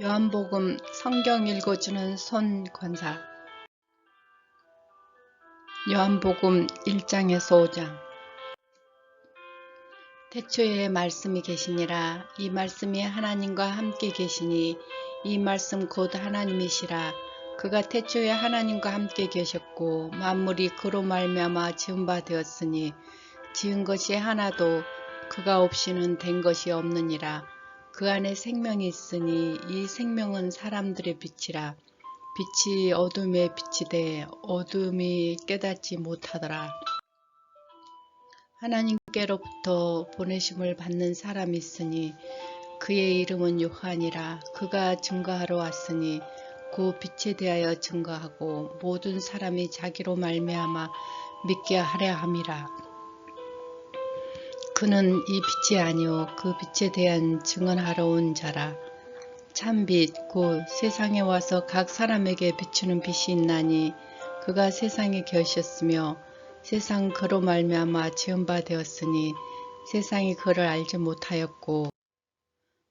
요한복음 성경 읽어주는 손 권사. 요한복음 1장에서 5장. 태초에 말씀이 계시니라. 이 말씀이 하나님과 함께 계시니 이 말씀 곧 하나님이시라. 그가 태초에 하나님과 함께 계셨고 만물이 그로 말미암아 지은 바 되었으니 지은 것이 하나도 그가 없이는 된 것이 없느니라. 그 안에 생명이 있으니 이 생명은 사람들의 빛이라. 빛이 어둠에 비치되 어둠이 깨닫지 못하더라. 하나님께로부터 보내심을 받는 사람이 있으니 그의 이름은 요한이라. 그가 증거하러 왔으니 그 빛에 대하여 증거하고 모든 사람이 자기로 말미암아 믿게 하려 함이라. 그는 이 빛이 아니요 그 빛에 대한 증언하러 온 자라. 참빛 곧 세상에 와서 각 사람에게 비추는 빛이 있나니 그가 세상에 계셨으며 세상 그로 말미암아 지은 바 되었으니 세상이 그를 알지 못하였고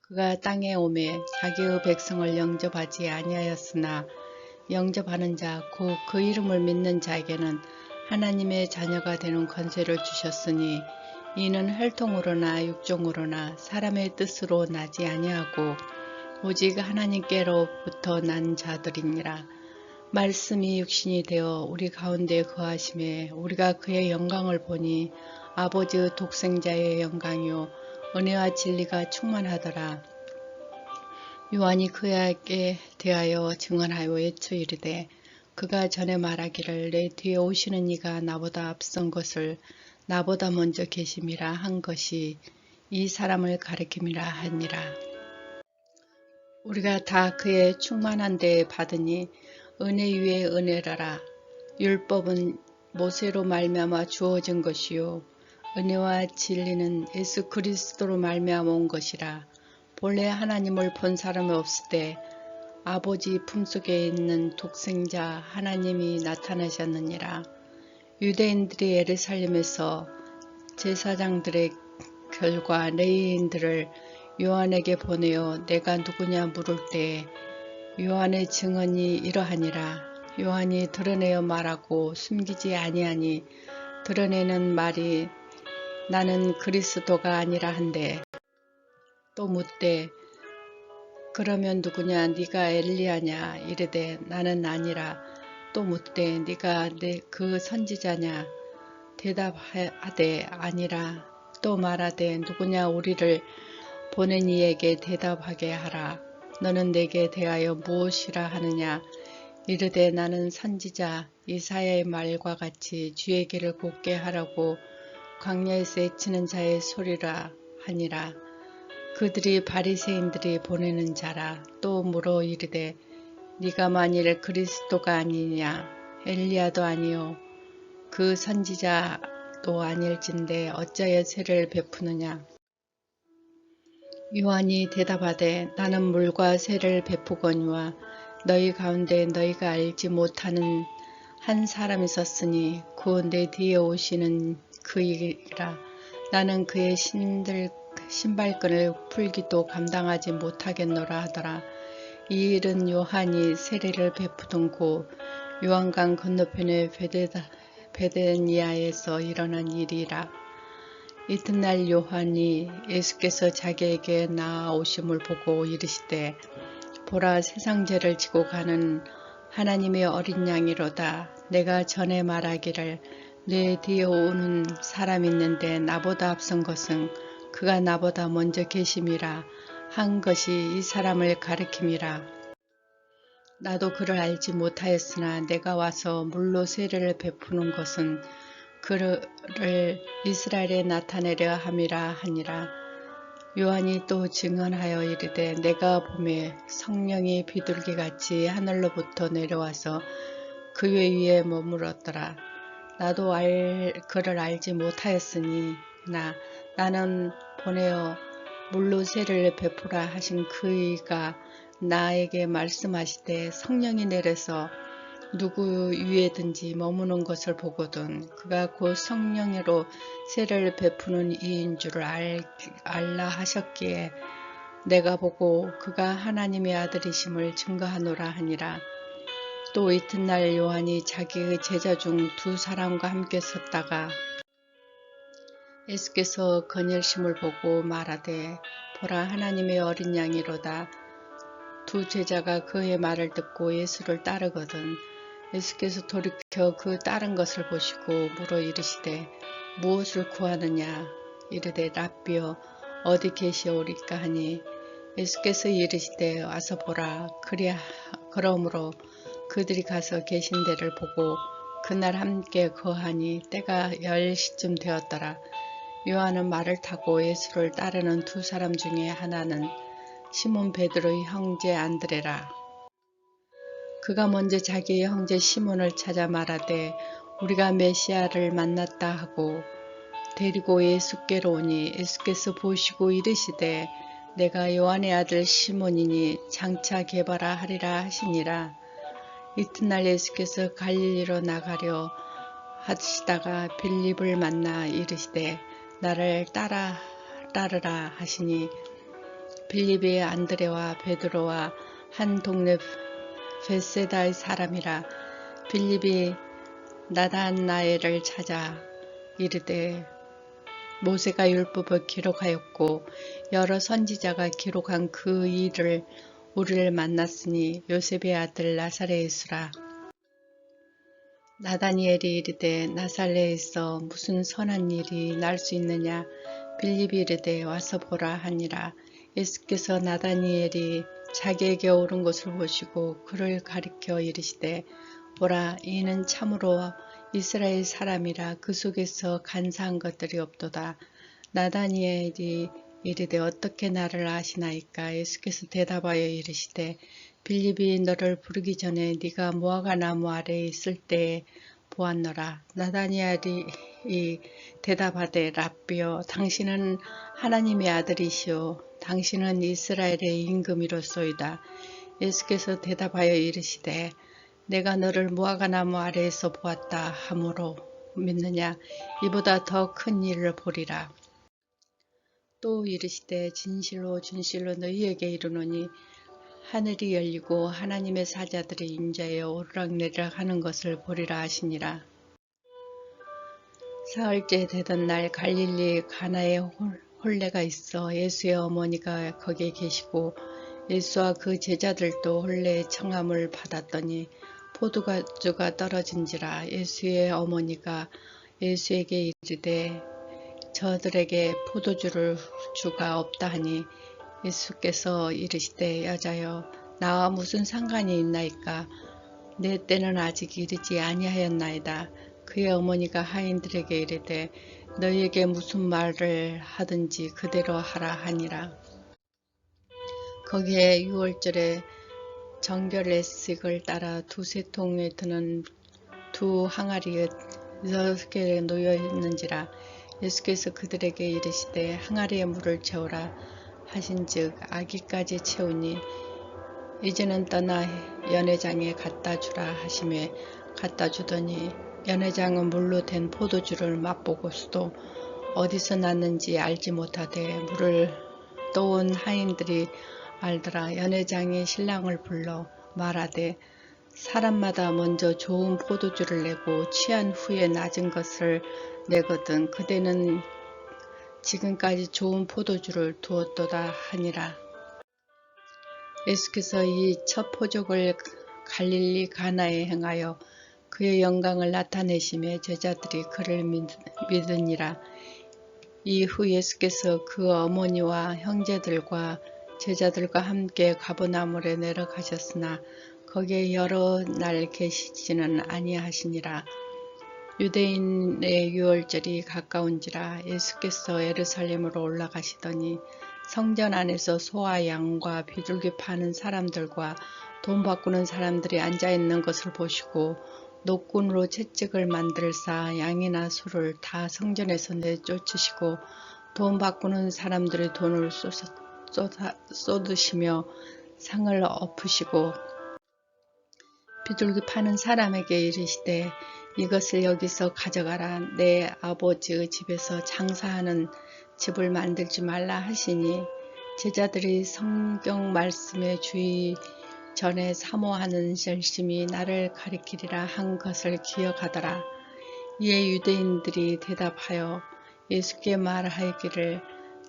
그가 땅에 오매 자기의 백성을 영접하지 아니하였으나 영접하는 자 곧 그 이름을 믿는 자에게는 하나님의 자녀가 되는 권세를 주셨으니 이는 혈통으로나 육종으로나 사람의 뜻으로 나지 아니하고 오직 하나님께로부터 난 자들이니라. 말씀이 육신이 되어 우리 가운데 거하심에 우리가 그의 영광을 보니 아버지의 독생자의 영광이요 은혜와 진리가 충만하더라. 요한이 그에게 대하여 증언하여 외쳐 이르되 그가 전에 말하기를 내 뒤에 오시는 이가 나보다 앞선 것을 나보다 먼저 계심이라 한 것이 이 사람을 가리킴이라 하니라. 우리가 다 그의 충만한 데에 받으니 은혜 위에 은혜라라. 율법은 모세로 말미암아 주어진 것이요 은혜와 진리는 예수 그리스도로 말미암아 온 것이라. 본래 하나님을 본 사람이 없을 때 아버지 품속에 있는 독생자 하나님이 나타나셨느니라. 유대인들이 예루살렘에서 제사장들의 결과 레위인들을 요한에게 보내어 내가 누구냐 물을 때에 요한의 증언이 이러하니라. 요한이 드러내어 말하고 숨기지 아니하니 드러내는 말이 나는 그리스도가 아니라 한데 또 묻되 그러면 누구냐 네가 엘리야냐 이르되 나는 아니라 또 묻되 네가 그 선지자냐 대답하되 아니라 또 말하되 누구냐 우리를 보낸 이에게 대답하게 하라. 너는 내게 대하여 무엇이라 하느냐 이르되 나는 선지자 이사야의 말과 같이 주의 길을 곧게 하라고 광야에서 외치는 자의 소리라 하니라. 그들이 바리새인들이 보내는 자라. 또 물어 이르되 네가 만일 그리스도가 아니냐 엘리야도 아니요 그 선지자도 아닐진데 어찌하여 세례를 베푸느냐. 요한이 대답하되 나는 물과 세례를 베푸거니와 너희 가운데 너희가 알지 못하는 한 사람이 있었으니 그 내 뒤에 오시는 그이라. 나는 그의 신발끈을 풀기도 감당하지 못하겠노라 하더라. 이 일은 요한이 세례를 베푸던 곳 요한강 건너편의 베데니아에서 일어난 일이라. 이튿날 요한이 예수께서 자기에게 나아오심을 보고 이르시되 보라 세상 죄를 지고 가는 하나님의 어린 양이로다. 내가 전에 말하기를 내 뒤에 오는 사람이 있는데 나보다 앞선 것은 그가 나보다 먼저 계심이라 한 것이 이 사람을 가리킴이라. 나도 그를 알지 못하였으나 내가 와서 물로 세례를 베푸는 것은 그를 이스라엘에 나타내려 함이라 하니라. 요한이 또 증언하여 이르되 내가 보매 성령이 비둘기같이 하늘로부터 내려와서 그의 위에 머물었더라. 나도 그를 알지 못하였으니 나는 보내어 물로 세례를 베푸라 하신 그이가 나에게 말씀하시되 성령이 내려서 누구 위에든지 머무는 것을 보거든 그가 곧 성령으로 세례를 베푸는 이인 줄을 알라 하셨기에 내가 보고 그가 하나님의 아들이심을 증거하노라 하니라. 또 이튿날 요한이 자기의 제자 중 두 사람과 함께 섰다가 예수께서 거닐심을 보고 말하되 보라 하나님의 어린 양이로다. 두 제자가 그의 말을 듣고 예수를 따르거든. 예수께서 돌이켜 그 따른 것을 보시고 물어 이르시되 무엇을 구하느냐. 이르되 랍비여 어디 계시오리까 하니 예수께서 이르시되 와서 보라. 그러므로 그들이 가서 계신 데를 보고 그날 함께 거하니 때가 10시쯤 되었더라. 요한은 말을 타고 예수를 따르는 두 사람 중에 하나는 시몬 베드로의 형제 안드레라. 그가 먼저 자기의 형제 시몬을 찾아 말하되 우리가 메시아를 만났다 하고 데리고 예수께로 오니 예수께서 보시고 이르시되 내가 요한의 아들 시몬이니 장차 게바라 하리라 하시니라. 이튿날 예수께서 갈릴리로 나가려 하시다가 빌립을 만나 이르시되 나를 따르라 하시니 빌립이 안드레와 베드로와 한 동네 벳세다의 사람이라. 빌립이 나다나엘을 찾아 이르되 모세가 율법을 기록하였고 여러 선지자가 기록한 그 일을 우리를 만났으니 요셉의 아들 나사렛 예수라. 나다니엘이 이르되 나사렛에서 무슨 선한 일이 날 수 있느냐. 빌립이 이르되 와서 보라 하니라. 예수께서 나다니엘이 자기에게 오른 것을 보시고 그를 가리켜 이르시되 보라 이는 참으로 이스라엘 사람이라 그 속에서 간사한 것들이 없도다. 나다니엘이 이르되 어떻게 나를 아시나이까. 예수께서 대답하여 이르시되 빌립이 너를 부르기 전에 네가 무화과 나무 아래에 있을 때에 보았노라. 나다니엘이 대답하되 랍비여 당신은 하나님의 아들이시오 당신은 이스라엘의 임금이로소이다. 예수께서 대답하여 이르시되 내가 너를 무화과 나무 아래에서 보았다 하므로 믿느냐. 이보다 더 큰 일을 보리라. 또 이르시되 진실로 진실로 너희에게 이르노니 하늘이 열리고 하나님의 사자들이 임자에 오르락내리락 하는 것을 보리라 하시니라. 사흘째 되던 날 갈릴리 가나에 혼례가 있어 예수의 어머니가 거기에 계시고 예수와 그 제자들도 혼례의 청함을 받았더니 포도주가 떨어진지라. 예수의 어머니가 예수에게 이르되 저들에게 포도주가 없다 하니 예수께서 이르시되 여자여 나와 무슨 상관이 있나이까. 내 때는 아직 이르지 아니하였나이다. 그의 어머니가 하인들에게 이르되 너희에게 무슨 말을 하든지 그대로 하라 하니라. 거기에 유월절에 정결례식을 따라 두세 통에 드는 두 항아리에 6개 놓여 있는지라. 예수께서 그들에게 이르시되 항아리에 물을 채우라 하신즉 아기까지 채우니 이제는 떠나 연회장에 갖다 주라 하시매 갖다 주더니 연회장은 물로 된 포도주를 맛보고서도 어디서 났는지 알지 못하되 물을 떠온 하인들이 알더라. 연회장이 신랑을 불러 말하되 사람마다 먼저 좋은 포도주를 내고 취한 후에 낮은 것을 내거든 그대는 지금까지 좋은 포도주를 두었도다 하니라. 예수께서 이 첫 표적을 갈릴리 가나에 행하여 그의 영광을 나타내심에 제자들이 그를 믿으니라. 이후 예수께서 그 어머니와 형제들과 제자들과 함께 가버나움에 내려가셨으나 거기에 여러 날 계시지는 아니하시니라. 유대인의 유월절이 가까운지라. 예수께서 예루살렘으로 올라가시더니 성전 안에서 소와 양과 비둘기 파는 사람들과 돈 바꾸는 사람들이 앉아있는 것을 보시고 노끈으로 채찍을 만들사 양이나 소를 다 성전에서 내쫓으시고 돈 바꾸는 사람들의 돈을 쏟으시며 상을 엎으시고 비둘기 파는 사람에게 이르시되 이것을 여기서 가져가라. 내 아버지의 집에서 장사하는 집을 만들지 말라 하시니 제자들이 성경 말씀에 주의 전에 사모하는 열심히 나를 가리키리라 한 것을 기억하더라. 이에 유대인들이 대답하여 예수께 말하기를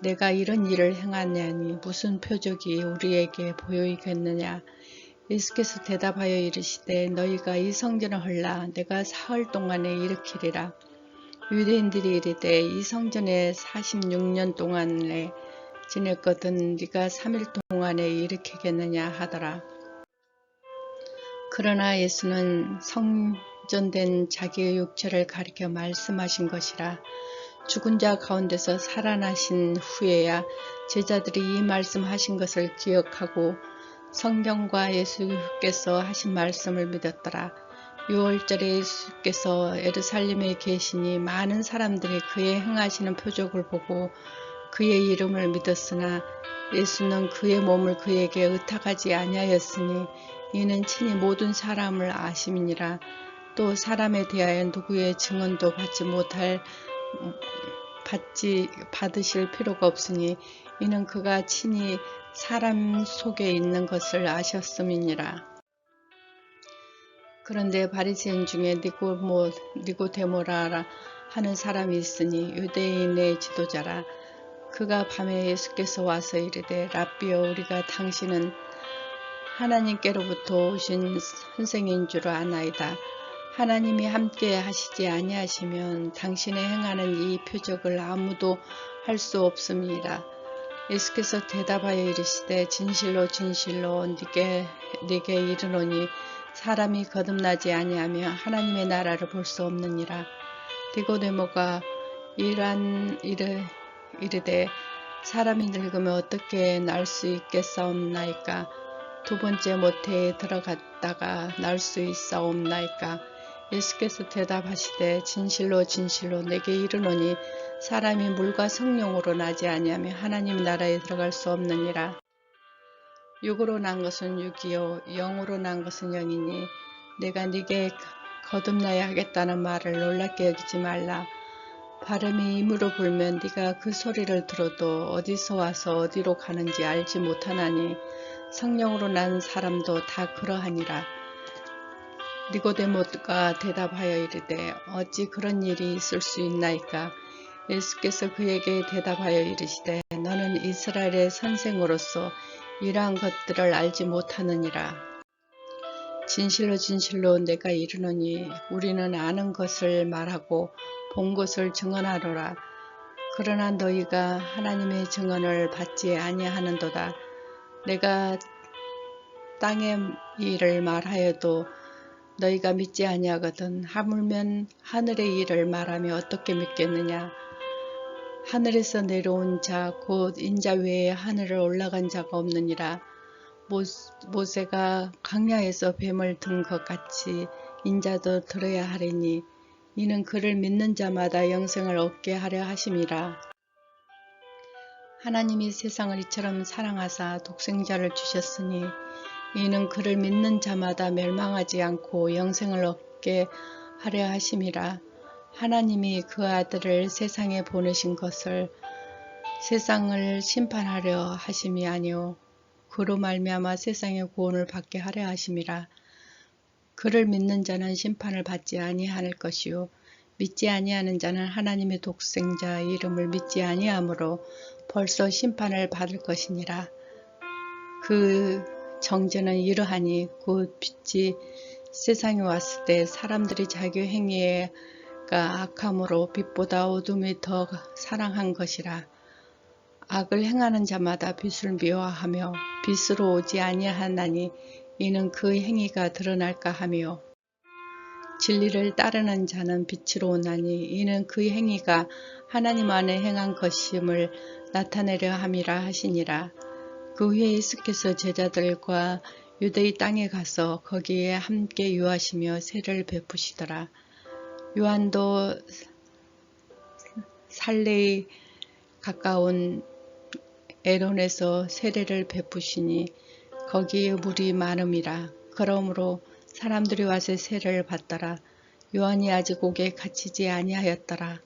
내가 이런 일을 행하냐니 무슨 표적이 우리에게 보이겠느냐. 예수께서 대답하여 이르시되 너희가 이 성전을 헐라 내가 사흘 동안에 일으키리라. 유대인들이 이르되 이 성전에 46년 동안에 지냈거든 네가 3일 동안에 일으키겠느냐 하더라. 그러나 예수는 성전된 자기의 육체를 가리켜 말씀하신 것이라. 죽은 자 가운데서 살아나신 후에야 제자들이 이 말씀하신 것을 기억하고 성경과 예수께서 하신 말씀을 믿었더라. 6월절에 예수께서 예루살렘에 계시니 많은 사람들이 그의 행하시는 표적을 보고 그의 이름을 믿었으나 예수는 그의 몸을 그에게 의탁하지 아니하였으니 이는 친히 모든 사람을 아심이니라. 또 사람에 대하여 누구의 증언도 받으실 필요가 없으니 이는 그가 친히 사람 속에 있는 것을 아셨음이니라. 그런데 바리새인 중에 니고데모라 하는 사람이 있으니 유대인의 지도자라. 그가 밤에 예수께서 와서 이르되 랍비여 우리가 당신은 하나님께로부터 오신 선생인 줄 아나이다. 하나님이 함께 하시지 아니하시면 당신의 행하는 이 표적을 아무도 할 수 없음이라. 예수께서 대답하여 이르시되 진실로 진실로 네게 이르노니 사람이 거듭나지 아니하며 하나님의 나라를 볼 수 없느니라. 니고데모가 이르되 사람이 늙으면 어떻게 날 수 있겠사옵나이까. 두 번째 모태에 들어갔다가 날 수 있사옵나이까. 예수께서 대답하시되 진실로 진실로 내게 이르노니 사람이 물과 성령으로 나지 아니하며 하나님 나라에 들어갈 수 없느니라. 육으로 난 것은 육이요 영으로 난 것은 영이니 내가 네게 거듭나야 하겠다는 말을 놀랍게 여기지 말라. 바람이 임으로 불면 네가 그 소리를 들어도 어디서 와서 어디로 가는지 알지 못하나니 성령으로 난 사람도 다 그러하니라. 니고데모가 대답하여 이르되 어찌 그런 일이 있을 수 있나이까. 예수께서 그에게 대답하여 이르시되 너는 이스라엘의 선생으로서 이러한 것들을 알지 못하느니라. 진실로 진실로 내가 이르노니 우리는 아는 것을 말하고 본 것을 증언하노라. 그러나 너희가 하나님의 증언을 받지 아니하는도다. 내가 땅의 일을 말하여도 너희가 믿지 아니하거든 하물면 하늘의 일을 말하며 어떻게 믿겠느냐. 하늘에서 내려온 자 곧 인자 외에 하늘을 올라간 자가 없느니라. 모세가 광야에서 뱀을 든 것 같이 인자도 들어야 하리니 이는 그를 믿는 자마다 영생을 얻게 하려 하심이라. 하나님이 세상을 이처럼 사랑하사 독생자를 주셨으니 이는 그를 믿는 자마다 멸망하지 않고 영생을 얻게 하려 하심이라. 하나님이 그 아들을 세상에 보내신 것을 세상을 심판하려 하심이 아니오 그로 말미암아 세상의 구원을 받게 하려 하심이라. 그를 믿는 자는 심판을 받지 아니할 것이요 믿지 아니하는 자는 하나님의 독생자 이름을 믿지 아니하므로 벌써 심판을 받을 것이니라. 그 정죄는 이러하니 곧 빛이 세상에 왔을 때 사람들이 자기 행위가 악함으로 빛보다 어둠이 더 사랑한 것이라. 악을 행하는 자마다 빛을 미워하며 빛으로 오지 아니하나니 이는 그 행위가 드러날까 하며 진리를 따르는 자는 빛으로 오나니 이는 그 행위가 하나님 안에 행한 것임을 나타내려 함이라 하시니라. 그 후에 예수께서 제자들과 유대의 땅에 가서 거기에 함께 유하시며 세를 베푸시더라. 요한도 살레에 가까운 에론에서 세례를 베푸시니 거기에 물이 많음이라. 그러므로 사람들이 와서 세례를 받더라. 요한이 아직 옥에 갇히지 아니하였더라.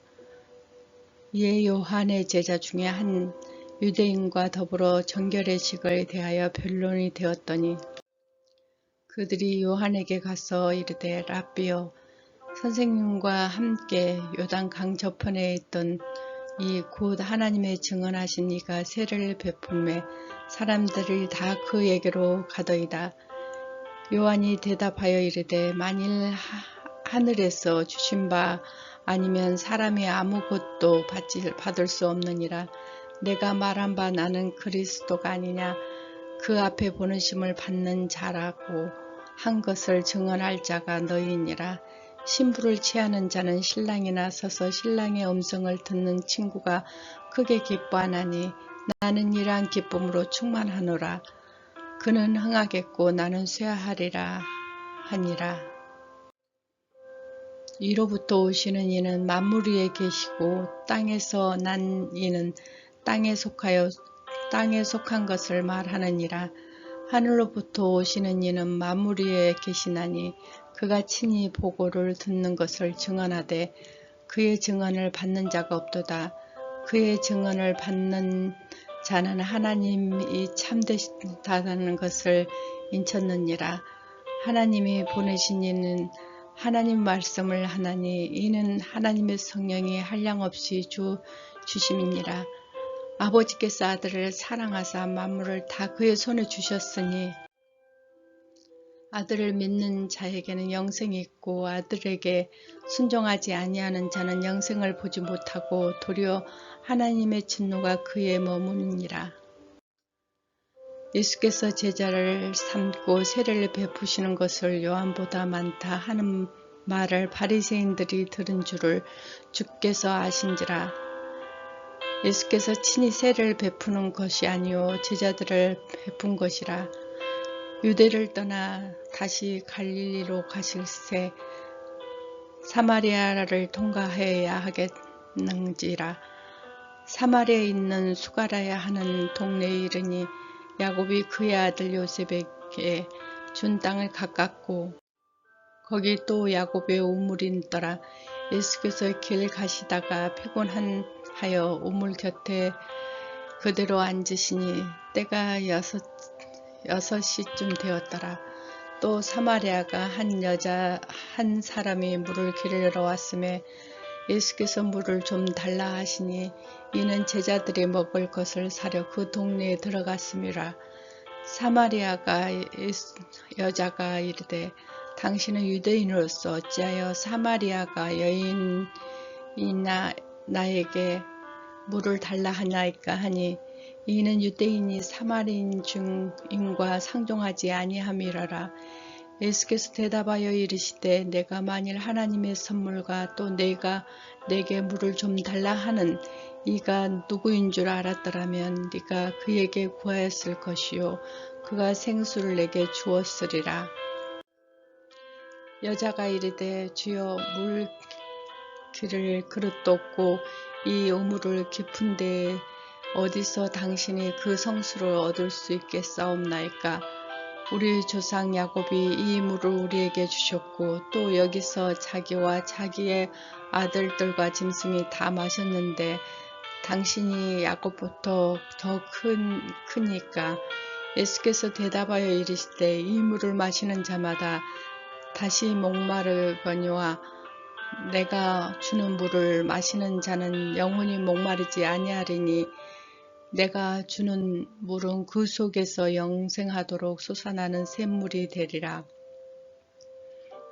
이에 요한의 제자 중에 한 유대인과 더불어 정결의식을 대하여 변론이 되었더니 그들이 요한에게 가서 이르되 랍비여 선생님과 함께 요단 강 저편에 있던 이 곧 하나님의 증언하신 이가 세례를 베풀매 사람들이 다 그에게로 가더이다. 요한이 대답하여 이르되 만일 하늘에서 주신 바 아니면 사람이 아무것도 받을 수 없느니라. 내가 말한 바 나는 그리스도가 아니냐 그 앞에 보내심을 받는 자라고 한 것을 증언할 자가 너희니라. 신부를 취하는 자는 신랑이나 서서 신랑의 음성을 듣는 친구가 크게 기뻐하나니 나는 이러한 기쁨으로 충만하노라. 그는 흥하겠고 나는 쇠하리라 하니라. 위로부터 오시는 이는 만물 위에 계시고 땅에서 난 이는 땅에 속한 것을 말하느니라. 하늘로부터 오시는 이는 만물 위에 계시나니 그가 친히 보고를 듣는 것을 증언하되 그의 증언을 받는 자가 없도다. 그의 증언을 받는 자는 하나님이 참되다는 것을 인쳤느니라. 하나님이 보내신 이는 하나님 말씀을 하나니 이는 하나님의 성령이 한량없이 주심이니라. 아버지께서 아들을 사랑하사 만물을 다 그의 손에 주셨으니 아들을 믿는 자에게는 영생이 있고 아들에게 순종하지 아니하는 자는 영생을 보지 못하고 도리어 하나님의 진노가 그에 머무니라. 예수께서 제자를 삼고 세례를 베푸시는 것을 요한보다 많다 하는 말을 바리새인들이 들은 줄을 주께서 아신지라. 예수께서 친히 세례를 베푸는 것이 아니요 제자들을 베푼 것이라. 유대를 떠나 다시 갈릴리로 가실새 사마리아를 통과해야 하겠는지라. 사마리아에 있는 수가라야 하는 동네에 이르니 야곱이 그의 아들 요셉에게 준 땅을 가깝고 거기 또 야곱의 우물이 있더라. 예수께서 길 가시다가 피곤하여 우물 곁에 그대로 앉으시니 때가 6시쯤 되었더라. 또 사마리아가 한 사람이 물을 기르러 왔음에 예수께서 물을 좀 달라 하시니 이는 제자들이 먹을 것을 사려 그 동네에 들어갔음이라. 사마리아가 여자가 이르되 당신은 유대인으로서 어찌하여 사마리아가 여인이나 나에게 물을 달라 하나이까 하니 이는 유대인이 사마리인 중인과 상종하지 아니함이라라. 예수께서 대답하여 이르시되 내가 만일 하나님의 선물과 또 내가 내게 물을 좀 달라 하는 이가 누구인 줄 알았더라면 네가 그에게 구하였을 것이요 그가 생수를 내게 주었으리라. 여자가 이르되 주여 물 기를 그릇도 없고 이 우물을 깊은 데에 어디서 당신이 그 성수를 얻을 수 있겠사옵나이까. 우리 조상 야곱이 이 물을 우리에게 주셨고 또 여기서 자기와 자기의 아들들과 짐승이 다 마셨는데 당신이 야곱부터 더 크니까. 예수께서 대답하여 이르시되 이 물을 마시는 자마다 다시 목마르거니와 내가 주는 물을 마시는 자는 영원히 목마르지 아니하리니 내가 주는 물은 그 속에서 영생하도록 솟아나는 샘물이 되리라.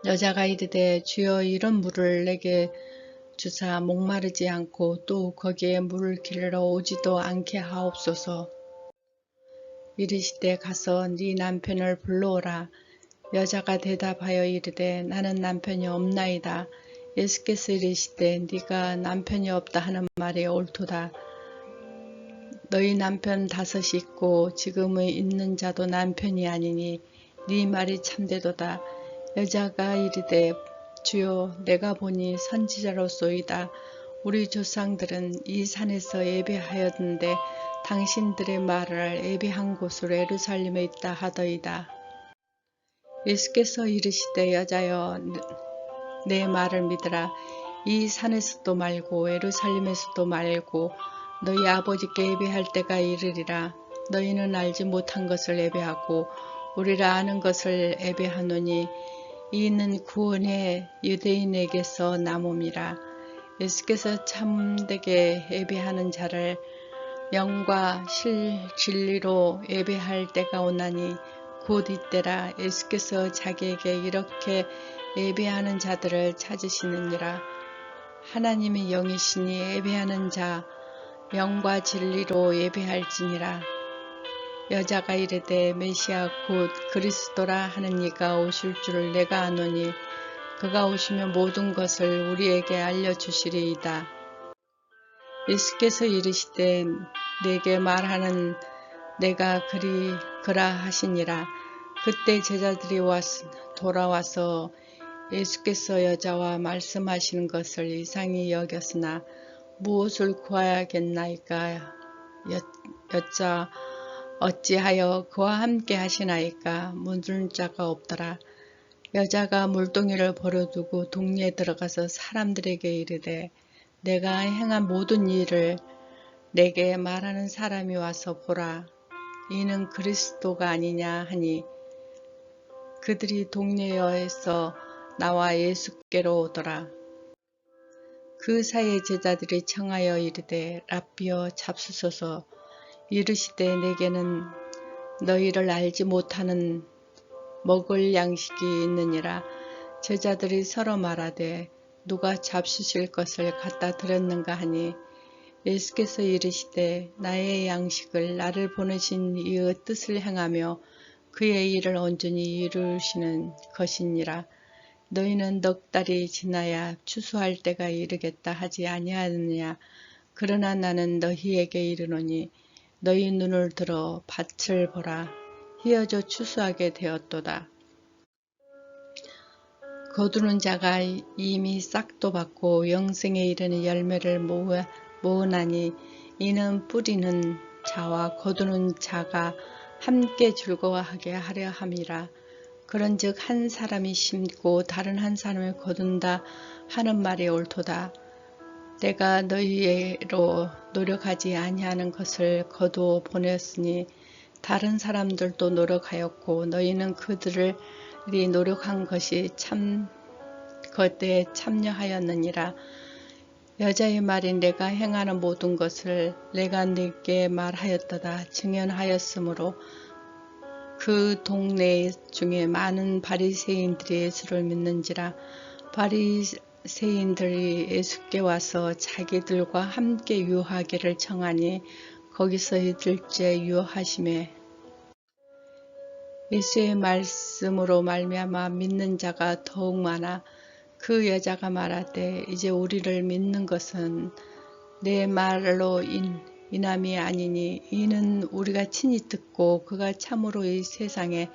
여자가 이르되 주여 이런 물을 내게 주사 목마르지 않고 또 거기에 물을 기르러 오지도 않게 하옵소서. 이르시되 가서 네 남편을 불러오라. 여자가 대답하여 이르되 나는 남편이 없나이다. 예수께서 이르시되 네가 남편이 없다 하는 말이 옳도다. 너희 남편 5이 있고 지금의 있는 자도 남편이 아니니 네 말이 참되도다. 여자가 이르되 주여 내가 보니 선지자로소이다. 우리 조상들은 이 산에서 예배하였는데 당신들의 말을 예배한 곳으로 예루살렘에 있다 하더이다. 예수께서 이르시되 여자여 내 말을 믿으라. 이 산에서도 말고 예루살렘에서도 말고 너희 아버지께 예배할 때가 이르리라. 너희는 알지 못한 것을 예배하고 우리라 아는 것을 예배하노니 이는 구원의 유대인에게서 남음이라. 예수께서 참되게 예배하는 자를 영과 진리로 예배할 때가 오나니 곧 이때라. 예수께서 자기에게 이렇게 예배하는 자들을 찾으시느니라. 하나님의 영이시니 예배하는 자 영과 진리로 예배할지니라. 여자가 이르되 메시아 곧 그리스도라 하는 이가 오실 줄 내가 아노니 그가 오시면 모든 것을 우리에게 알려주시리이다. 예수께서 이르시되 내게 말하는 내가 그라 하시니라. 그때 제자들이 돌아와서 예수께서 여자와 말씀하시는 것을 이상히 여겼으나 무엇을 구하야겠나이까 여짜 어찌하여 그와 함께 하시나이까 묻을 자가 없더라. 여자가 물동이를 버려두고 동리에 들어가서 사람들에게 이르되 내가 행한 모든 일을 내게 말하는 사람이 와서 보라. 이는 그리스도가 아니냐 하니 그들이 동네에서 나와 예수께로 오더라. 그 사이에 제자들이 청하여 이르되 랍비여 잡수소서. 이르시되 내게는 너희를 알지 못하는 먹을 양식이 있느니라. 제자들이 서로 말하되 누가 잡수실 것을 갖다 드렸는가 하니 예수께서 이르시되 나의 양식을 나를 보내신 이의 뜻을 행하며 그의 일을 온전히 이루시는 것이니라. 너희는 넉 달이 지나야 추수할 때가 이르겠다 하지 아니하느냐. 그러나 나는 너희에게 이르노니 너희 눈을 들어 밭을 보라. 휘어져 추수하게 되었도다. 거두는 자가 이미 싹도 받고 영생에 이르는 열매를 모으나니 이는 뿌리는 자와 거두는 자가 함께 즐거워하게 하려 함이라. 그런즉 한 사람이 심고 다른 한 사람이 거둔다 하는 말이 옳도다. 내가 너희로 노력하지 아니하는 것을 거두어 보냈으니 다른 사람들도 노력하였고 너희는 그들이 노력한 것이 그때에 참여하였느니라. 여자의 말이 내가 행하는 모든 것을 내가 네게 말하였도다 증언하였으므로 그 동네 중에 많은 바리새인들이 예수를 믿는지라. 바리새인들이 예수께 와서 자기들과 함께 유하기를 청하니 거기서 이들째 유하심에 예수의 말씀으로 말미암아 믿는 자가 더욱 많아. 그 여자가 말하되 이제 우리를 믿는 것은 내 말로 인함이 아니니 이는 우리가 친히 듣고 그가 참으로 이 세상의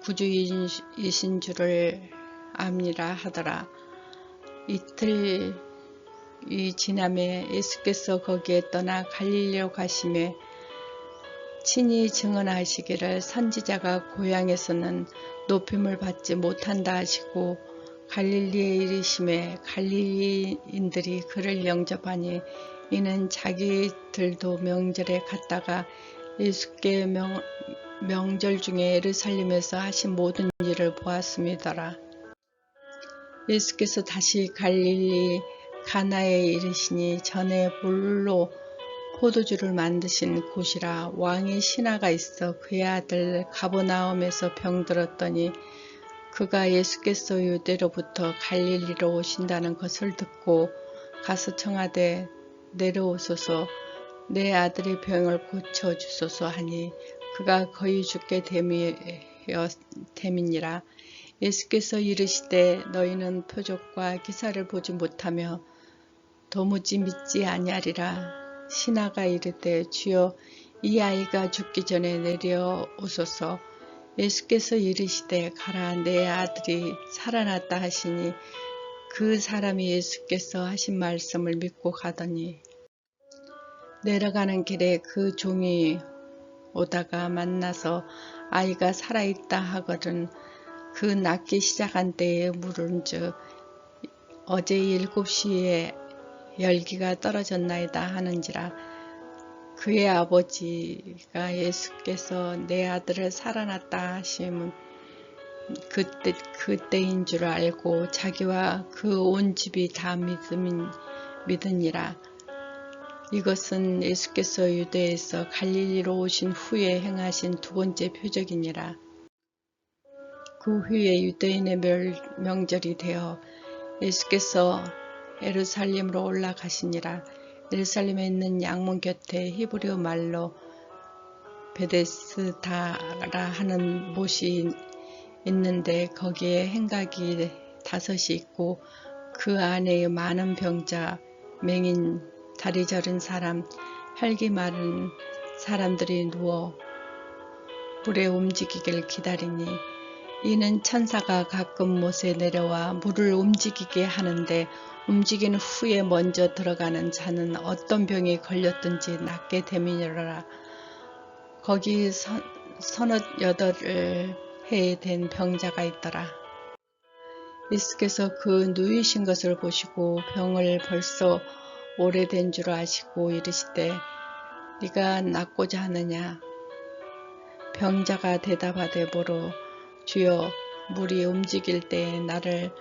구주이신 줄을 압니다 하더라. 이틀이 지남에 예수께서 거기에 떠나 갈릴리로 가심에 친히 증언하시기를 선지자가 고향에서는 높임을 받지 못한다 하시고 갈릴리에 이르심에 갈릴리인들이 그를 영접하니 이는 자기들도 명절에 갔다가 예수께 명절 중에 예루살렘에서 하신 모든 일을 보았음이더라. 예수께서 다시 갈릴리 가나에 이르시니 전에 물로 포도주를 만드신 곳이라. 왕의 신하가 있어 그의 아들 가버나움에서 병들었더니 그가 예수께서 유대로부터 갈릴리로 오신다는 것을 듣고 가서 청하되 내려오소서 내 아들의 병을 고쳐주소서 하니 그가 거의 죽게 됨이니라. 예수께서 이르시되 너희는 표적과 기사를 보지 못하며 도무지 믿지 아니하리라. 신하가 이르되 주여 이 아이가 죽기 전에 내려오소서. 예수께서 이르시되 가라 내 아들이 살아났다 하시니 그 사람이 예수께서 하신 말씀을 믿고 가더니 내려가는 길에 그 종이 오다가 만나서 아이가 살아있다 하거든 그 낫기 시작한 때에 물은즉 어제 7시에 열기가 떨어졌나이다 하는지라. 그의 아버지가 예수께서 내 아들을 살아났다 하심은 그때인 줄 알고 자기와 그 온 집이 다 믿으니라. 이것은 예수께서 유대에서 갈릴리로 오신 후에 행하신 두 번째 표적이니라. 그 후에 유대인의 명절이 되어 예수께서 예루살렘으로 올라가시니라. 예루살렘에 있는 양문 곁에 히브리어 말로 베데스다라 하는 못이 있는데 거기에 행각이 5이 있고 그 안에 많은 병자, 맹인, 다리 저린 사람, 혈기 마른 사람들이 누워 물에 움직이길 기다리니 이는 천사가 가끔 못에 내려와 물을 움직이게 하는데 움직인 후에 먼저 들어가는 자는 어떤 병이 걸렸든지 낫게 됨이니라. 거기 38해 된 병자가 있더라. 예수께서 그 누이신 것을 보시고 병을 벌써 오래된 줄 아시고 이르시되 네가 낫고자 하느냐. 병자가 대답하되 뭐로 주여 물이 움직일 때에 나를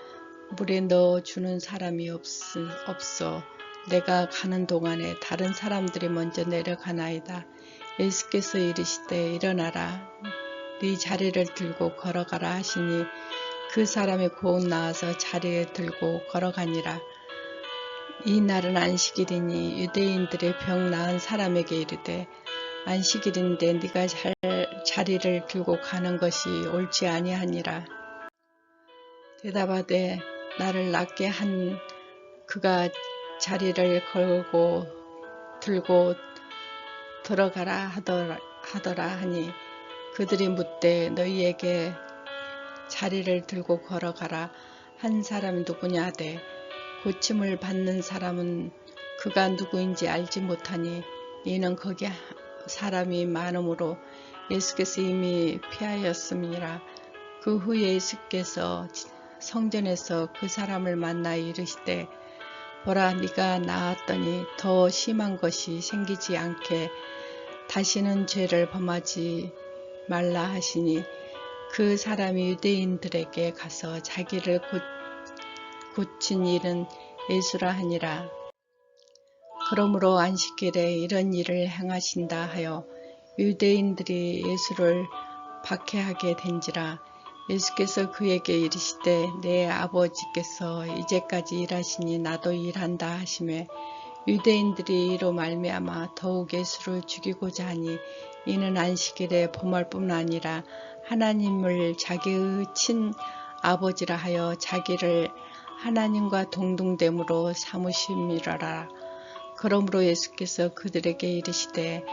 물에 넣어주는 사람이 없어 내가 가는 동안에 다른 사람들이 먼저 내려가나이다. 예수께서 이르시되 일어나라 네 자리를 들고 걸어가라 하시니 그 사람이 곧 나와서 자리에 들고 걸어가니라. 이 날은 안식일이니 유대인들의 병 나은 사람에게 이르되 안식일인데 네가 자리를 들고 가는 것이 옳지 아니하니라. 대답하되 나를 낫게 한 그가 자리를 들고 들어가라 하더라 하니 그들이 묻되 너희에게 자리를 들고 걸어가라 한 사람이 누구냐 하되 고침을 받는 사람은 그가 누구인지 알지 못하니 이는 거기 사람이 많으므로 예수께서 이미 피하였음이라. 그 후에 예수께서 성전에서 그 사람을 만나 이르시되 보라 네가 나았더니 더 심한 것이 생기지 않게 다시는 죄를 범하지 말라 하시니 그 사람이 유대인들에게 가서 자기를 고친 일은 예수라 하니라. 그러므로 안식일에 이런 일을 행하신다 하여 유대인들이 예수를 박해하게 된지라. 예수께서 그에게 이르시되 내 아버지께서 이제까지 일하시니 나도 일한다 하시매 유대인들이 이로 말미암아 더욱 예수를 죽이고자 하니 이는 안식일에 범할 뿐 아니라 하나님을 자기의 친 아버지라 하여 자기를 하나님과 동등됨으로 삼으심이로라. 그러므로 예수께서 그들에게 이르시되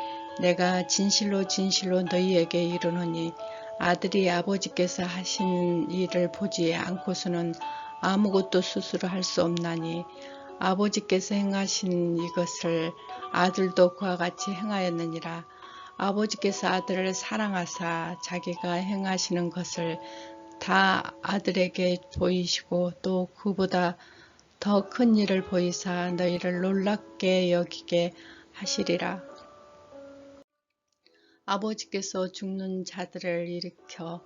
내가 진실로 진실로 너희에게 이르노니 아들이 아버지께서 하시는 일을 보지 않고서는 아무것도 스스로 할 수 없나니 아버지께서 행하신 이것을 아들도 그와 같이 행하였느니라. 아버지께서 아들을 사랑하사 자기가 행하시는 것을 다 아들에게 보이시고 또 그보다 더 큰 일을 보이사 너희를 놀랍게 여기게 하시리라. 아버지께서 죽는 자들을 일으켜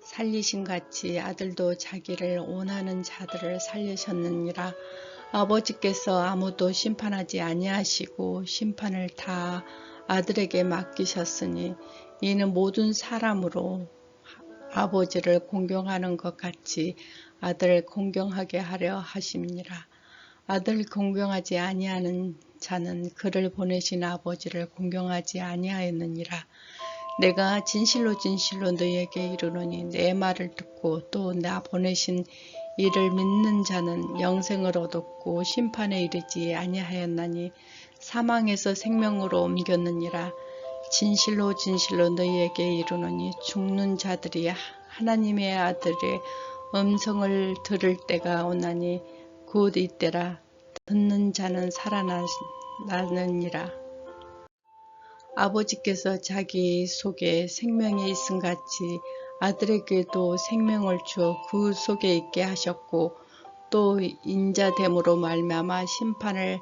살리신 같이 아들도 자기를 원하는 자들을 살리셨느니라. 아버지께서 아무도 심판하지 아니하시고 심판을 다 아들에게 맡기셨으니 이는 모든 사람으로 아버지를 공경하는 것 같이 아들을 공경하게 하려 하심이니라. 아들 공경하지 아니하는 자는 그를 보내신 아버지를 공경하지 아니하였느니라. 내가 진실로 진실로 너희에게 이르노니 내 말을 듣고 또 나 보내신 이를 믿는 자는 영생을 얻었고 심판에 이르지 아니하였나니 사망에서 생명으로 옮겼느니라. 진실로 진실로 너희에게 이르노니 죽는 자들이 하나님의 아들의 음성을 들을 때가 오나니 곧 이때라. 듣는 자는 살아나느니라. 아버지께서 자기 속에 생명이 있음같이 아들에게도 생명을 주어 그 속에 있게 하셨고 또 인자됨으로 말미암아 심판을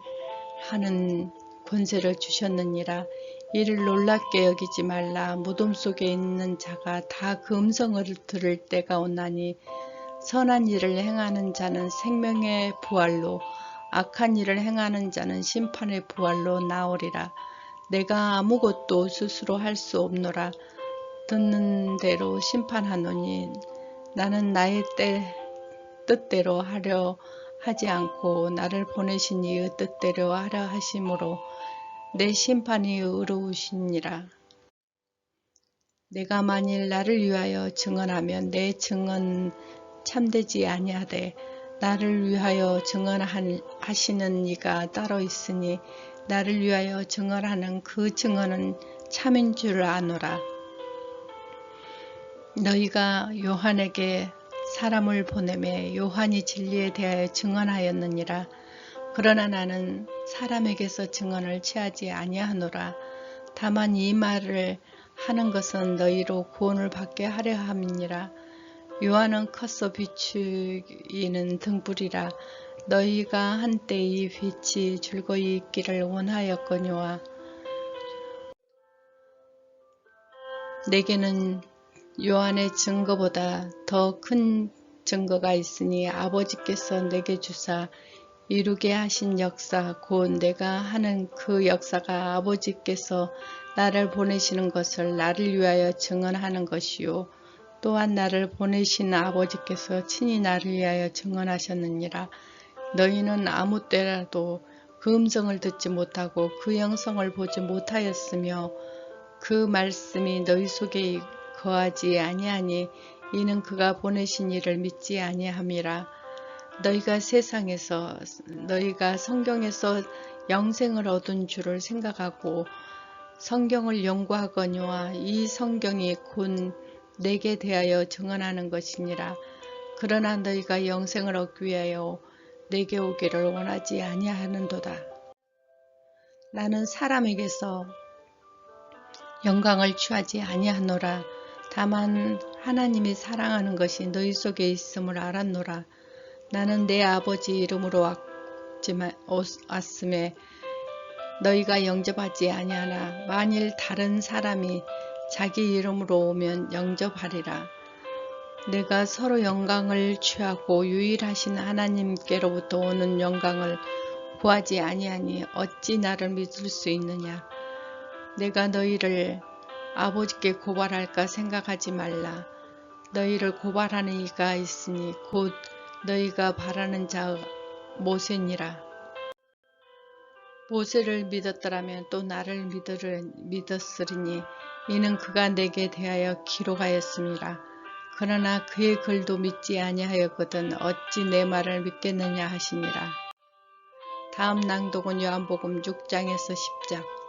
하는 권세를 주셨느니라. 이를 놀랍게 여기지 말라. 무덤 속에 있는 자가 다 그 음성을 들을 때가 오나니 선한 일을 행하는 자는 생명의 부활로 악한 일을 행하는 자는 심판의 부활로 나오리라. 내가 아무것도 스스로 할 수 없노라. 듣는 대로 심판하노니 나는 나의 뜻대로 하려 하지 않고 나를 보내신 이의 뜻대로 하려 하심으로 내 심판이 의로우시니라. 내가 만일 나를 위하여 증언하면 내 증언 참되지 아니하되 나를 위하여 증언하시는 이가 따로 있으니 나를 위하여 증언하는 그 증언은 참인 줄 아노라. 너희가 요한에게 사람을 보내매 요한이 진리에 대하여 증언하였느니라. 그러나 나는 사람에게서 증언을 취하지 아니하노라. 다만 이 말을 하는 것은 너희로 구원을 받게 하려 함이니라. 요한은 커서 비추이는 등불이라. 너희가 한때 이 빛이 즐거이 있기를 원하였거니와 내게는 요한의 증거보다 더 큰 증거가 있으니 아버지께서 내게 주사 이루게 하신 역사 곧 내가 하는 그 역사가 아버지께서 나를 보내시는 것을 나를 위하여 증언하는 것이요 또한 나를 보내신 아버지께서 친히 나를 위하여 증언하셨느니라. 너희는 아무 때라도 그 음성을 듣지 못하고 그 영성을 보지 못하였으며 그 말씀이 너희 속에 거하지 아니하니 이는 그가 보내신 이를 믿지 아니함이라. 너희가 성경에서 영생을 얻은 줄을 생각하고 성경을 연구하거니와 이 성경이 곧 내게 대하여 증언하는 것이니라. 그러나 너희가 영생을 얻기 위하여 내게 오기를 원하지 아니하는도다. 나는 사람에게서 영광을 취하지 아니하노라. 다만 하나님이 사랑하는 것이 너희 속에 있음을 알았노라. 나는 내 아버지 이름으로 왔음에 너희가 영접하지 아니하나 만일 다른 사람이 자기 이름으로 오면 영접하리라. 내가 서로 영광을 취하고 유일하신 하나님께로부터 오는 영광을 구하지 아니하니 어찌 나를 믿을 수 있느냐. 내가 너희를 아버지께 고발할까 생각하지 말라. 너희를 고발하는 이가 있으니 곧 너희가 바라는 자 모세니라. 모세를 믿었더라면 또 나를 믿었으리니 이는 그가 내게 대하여 기록하였음이라. 그러나 그의 글도 믿지 아니하였거든 어찌 내 말을 믿겠느냐 하시니라. 다음 낭독은 요한복음 6장에서 10장.